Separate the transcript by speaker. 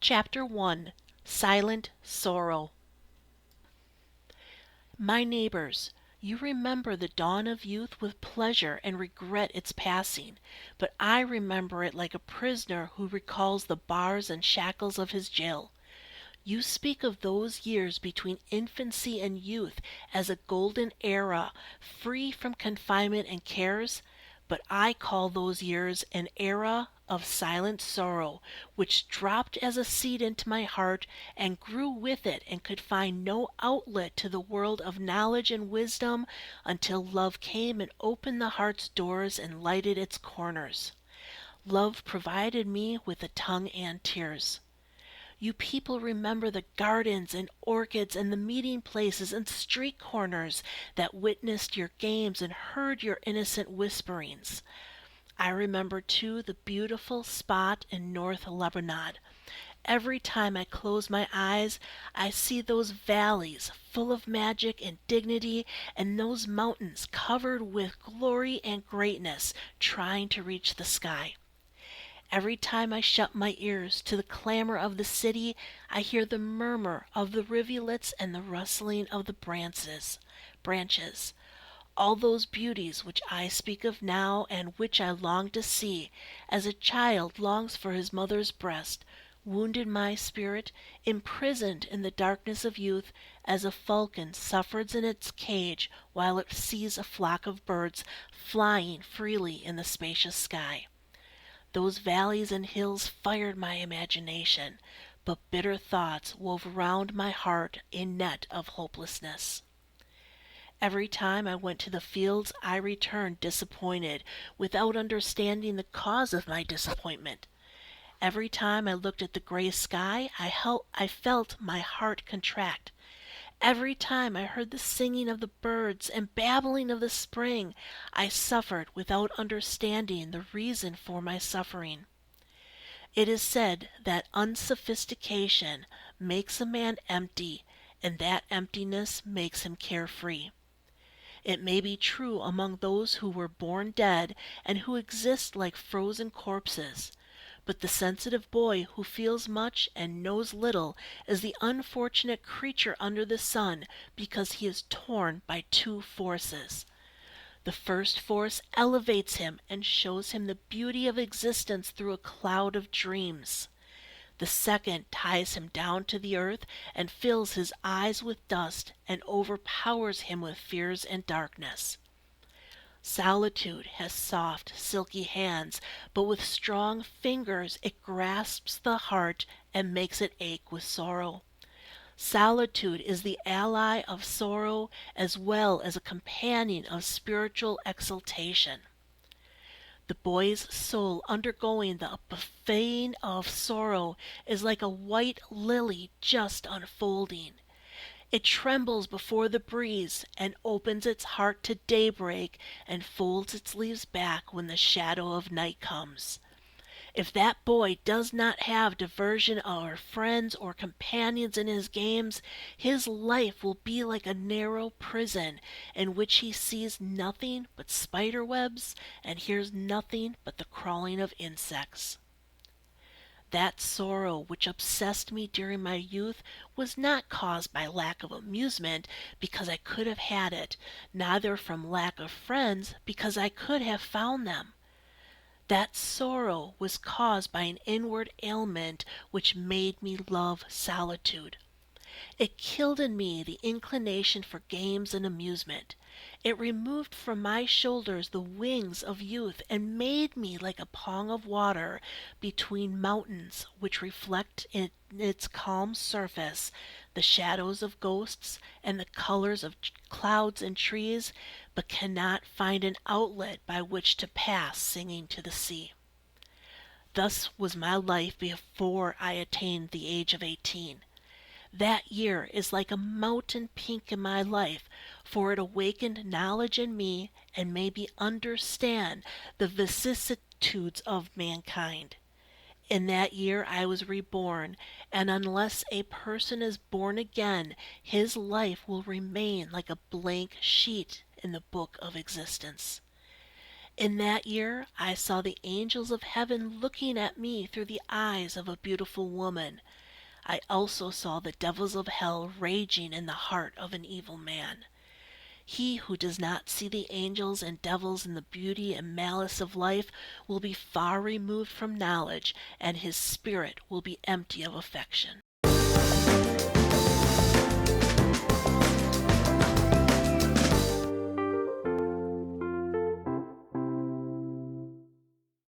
Speaker 1: Chapter 1 Silent Sorrow. My neighbors, you remember the dawn of youth with pleasure and regret its passing, but I remember it like a prisoner who recalls the bars and shackles of his jail. You speak of those years between infancy and youth as a golden era, free from confinement and cares, but I call those years an era of silent sorrow, which dropped as a seed into my heart and grew with it and could find no outlet to the world of knowledge and wisdom until love came and opened the heart's doors and lighted its corners. Love provided me with a tongue and tears. You people remember the gardens and orchids and the meeting places and street corners that witnessed your games and heard your innocent whisperings. I remember too the beautiful spot in North Lebanon. Every time I close my eyes, I see those valleys full of magic and dignity, and those mountains covered with glory and greatness, trying to reach the sky. Every time I shut my ears to the clamor of the city, I hear the murmur of the rivulets and the rustling of the branches. All those beauties which I speak of now and which I long to see, as a child longs for his mother's breast, wounded my spirit, imprisoned in the darkness of youth, as a falcon suffers in its cage while it sees a flock of birds flying freely in the spacious sky. Those valleys and hills fired my imagination, but bitter thoughts wove round my heart a net of hopelessness. Every time I went to the fields, I returned disappointed, without understanding the cause of my disappointment. Every time I looked at the gray sky, I felt my heart contract. Every time I heard the singing of the birds and babbling of the spring, I suffered without understanding the reason for my suffering. It is said that unsophistication makes a man empty, and that emptiness makes him carefree. It may be true among those who were born dead and who exist like frozen corpses. But the sensitive boy who feels much and knows little is the unfortunate creature under the sun because he is torn by two forces. The first force elevates him and shows him the beauty of existence through a cloud of dreams. The second ties him down to the earth and fills his eyes with dust and overpowers him with fears and darkness. Solitude has soft, silky hands, but with strong fingers it grasps the heart and makes it ache with sorrow. Solitude is the ally of sorrow as well as a companion of spiritual exaltation. The boy's soul undergoing the buffeting of sorrow is like a white lily just unfolding. It trembles before the breeze and opens its heart to daybreak and folds its leaves back when the shadow of night comes. If that boy does not have diversion or friends or companions in his games, his life will be like a narrow prison in which he sees nothing but spider webs and hears nothing but the crawling of insects. That sorrow which obsessed me during my youth was not caused by lack of amusement, because I could have had it, neither from lack of friends, because I could have found them. That sorrow was caused by an inward ailment which made me love solitude. It killed in me the inclination for games and amusement. It removed from my shoulders the wings of youth and made me like a pong of water between mountains which reflect in its calm surface the shadows of ghosts and the colors of clouds and trees, but cannot find an outlet by which to pass singing to the sea. Thus was my life before I attained the age of 18. That year is like a mountain peak in my life, for it awakened knowledge in me and made me understand the vicissitudes of mankind. In that year I was reborn, and unless a person is born again, his life will remain like a blank sheet in the book of existence. In that year I saw the angels of heaven looking at me through the eyes of a beautiful woman. I also saw the devils of hell raging in the heart of an evil man. He who does not see the angels and devils in the beauty and malice of life will be far removed from knowledge, and his spirit will be empty of affection.